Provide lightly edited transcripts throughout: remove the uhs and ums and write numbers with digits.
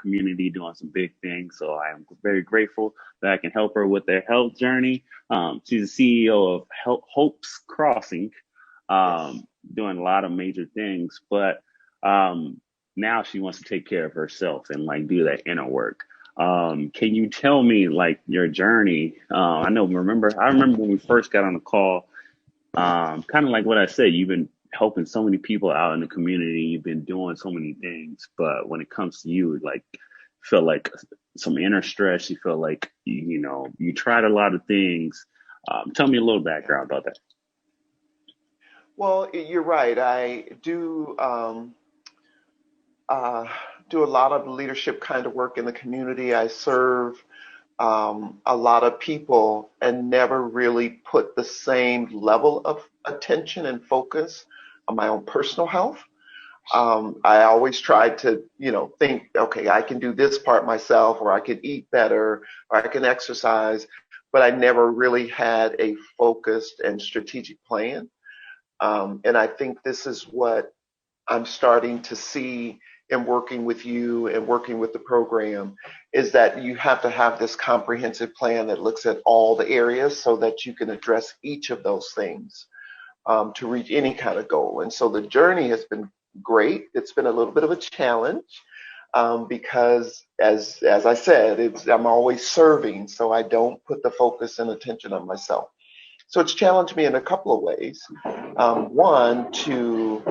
community doing some big things. So I am very grateful that I can help her with their health journey. She's the CEO of Hope's Crossing, Yes. doing a lot of major things, but um, now she wants to take care of herself and like do that inner work. Can you tell me like your journey? I remember when we first got on the call, kind of like what I said, you've been helping so many people out in the community. You've been doing so many things, but when it comes to you, like, feel like some inner stress. You feel like you tried a lot of things. Tell me a little background about that. Well, you're right. I uh, do a lot of leadership kind of work in the community. I serve a lot of people and never really put the same level of attention and focus on my own personal health. I always tried to, think, okay, I can do this part myself, or I can eat better, or I can exercise, but I never really had a focused and strategic plan. And I think this is what I'm starting to see in working with you and working with the program is that you have to have this comprehensive plan that looks at all the areas so that you can address each of those things to reach any kind of goal. And so the journey has been great. It's been a little bit of a challenge because, as I said, I'm always serving, so I don't put the focus and attention on myself. So it's challenged me in a couple of ways. One, to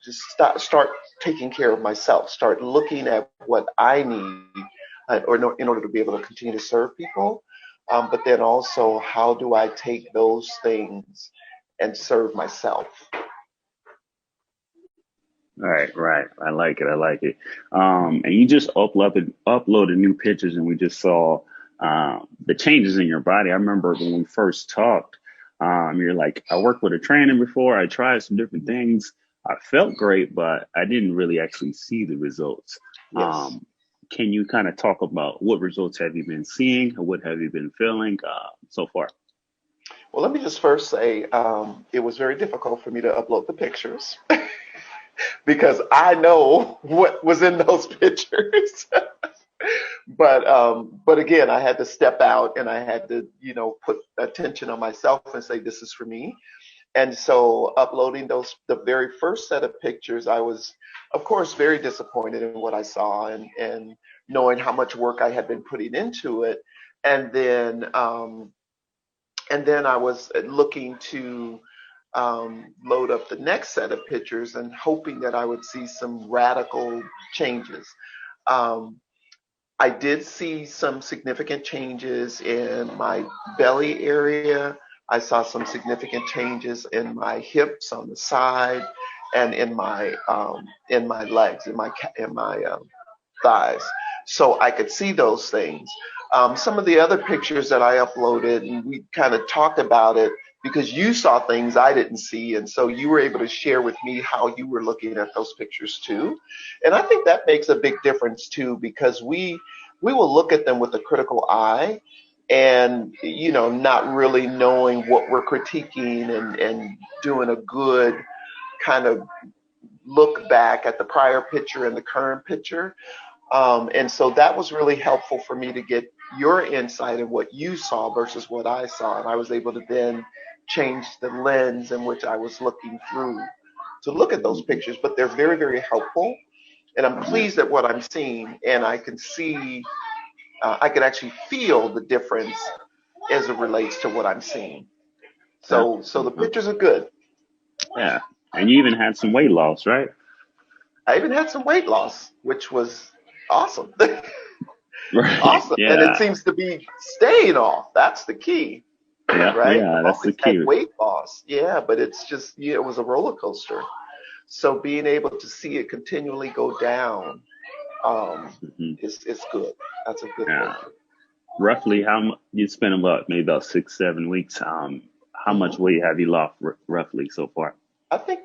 just start taking care of myself, start looking at what I need in order to be able to continue to serve people. But then also, how do I take those things and serve myself? Right, right. I like it. I like it. And you just uploaded new pictures, and we just saw the changes in your body. I remember when we first talked. You're like, I worked with a trainer before. I tried some different things. I felt great, but I didn't really actually see the results. Yes. Um, can you kind of talk about what results have you been seeing, or what have you been feeling so far? Well, let me just first say it was very difficult for me to upload the pictures because I know what was in those pictures. But again, I had to step out and I had to, put attention on myself and say, this is for me. And so uploading the very first set of pictures, I was, of course, very disappointed in what I saw and knowing how much work I had been putting into it. And then, um, and then I was looking to load up the next set of pictures and hoping that I would see some radical changes. Um, I did see some significant changes in my belly area. I saw some significant changes in my hips on the side and in my legs, in my thighs. So I could see those things. Some of the other pictures that I uploaded, and we kind of talked about it because you saw things I didn't see, and so you were able to share with me how you were looking at those pictures too. And I think that makes a big difference too because we will look at them with a critical eye and not really knowing what we're critiquing and doing a good kind of look back at the prior picture and the current picture. And so that was really helpful for me to get your insight of what you saw versus what I saw. And I was able to then change the lens in which I was looking through to look at those Mhm. pictures. But they're very, very helpful. And I'm Yeah, pleased at what I'm seeing. And I can see, I can actually feel the difference as it relates to what I'm seeing. yeah, So the uh, pictures are good. yeah. And you even had some weight loss, right? I even had some weight loss, which was awesome. Right. Awesome. And it Yeah. seems to be staying off. That's the key, Yeah. right? Yeah. I've That's the always had key. weight loss. Yeah, but it's just, it was a roller coaster. So being able to see it continually go down Hmm. is good. That's a good thing. Yeah. Roughly, how much you spent about maybe about 6, 7 weeks? How much Hmm. weight have you lost roughly so far? I think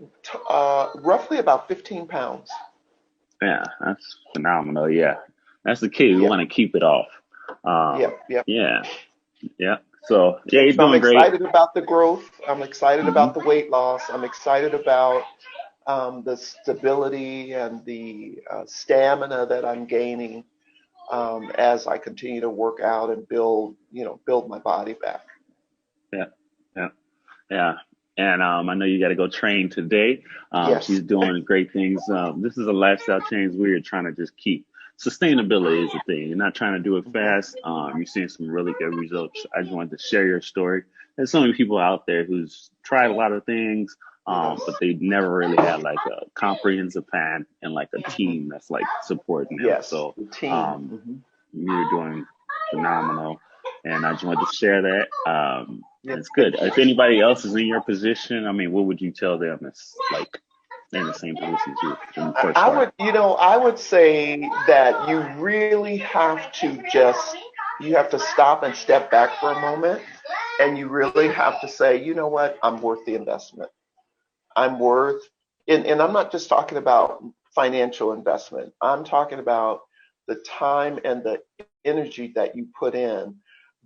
roughly about 15 pounds. Yeah, that's phenomenal. Yeah, that's the key. We Yep, want to keep it off. Um, yep, yep. yeah. Yeah. So yeah, Yep. you're So I'm doing great. excited about the growth. I'm excited Hmm. about the weight loss. I'm excited about the stability and the stamina that I'm gaining as I continue to work out and build, build my body back. Yeah, yeah, yeah. And I know you got to go train today. Yes. She's doing great things. This is a lifestyle change. We're trying to just keep sustainability is the thing. You're not trying to do it Hmm. fast. You're seeing some really good results. I just wanted to share your story. There's so many people out there who's tried a lot of things, Yes. but they never really had like a comprehensive plan and like a Hmm. team that's like supporting them. Yes. So The team. um, Hmm. you're doing phenomenal, and I just wanted to share that. Yeah. It's good. Thank you. If anybody else is in your position, I mean, what would you tell them? It's like in the same position as you when you first I started. would, I would say that you really have to you have to stop and step back for a moment, and you really have to say, you know what, I'm worth the investment. I'm worth, and I'm not just talking about financial investment. I'm talking about the time and the energy that you put in,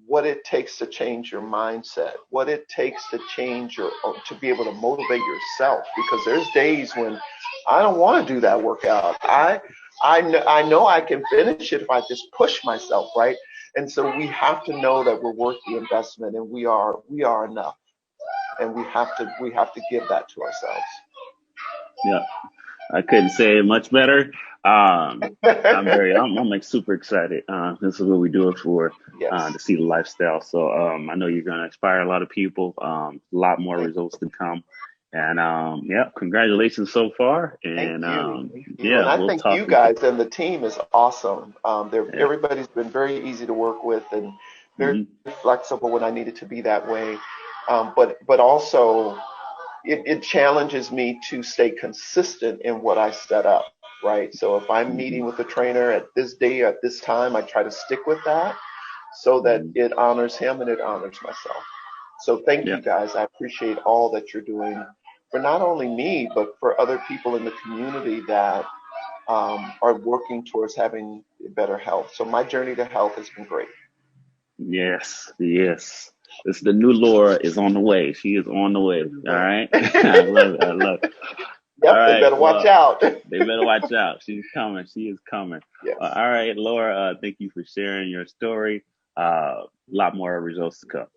what it takes to change your mindset, what it takes to change to be able to motivate yourself. Because there's days when I don't want to do that workout. I know I can finish it if I just push myself, right? And so we have to know that we're worth the investment, and we are enough, and we have to give that to ourselves. Yeah, I couldn't say it much better. I'm like super excited. This is what we do it for, Yes. to see the lifestyle. So, I know you're going to inspire a lot of people, a lot more Thank, results to come. And, yeah, congratulations so far. thank And, you. Thank you. And yeah, I we'll think talk you again. guys and the team is awesome. Yeah. Everybody's been very easy to work with and very Hmm. flexible when I needed to be that way. But also it challenges me to stay consistent in what I set up, right? So if I'm Hmm. meeting with the trainer at this day, at this time, I try to stick with that so that Hmm. it honors him and it honors myself. So thank Yeah. you guys. I appreciate all that you're doing for not only me, but for other people in the community that are working towards having better health. So my journey to health has been great. Yes. Yes. This the new Laura is on the way. She is on the way. All Yep, right. I love it. I love it. All they right. better watch Well, out. they better watch out. She's coming. She is coming. Yes. All right, Laura. Thank you for sharing your story. A lot more results to come.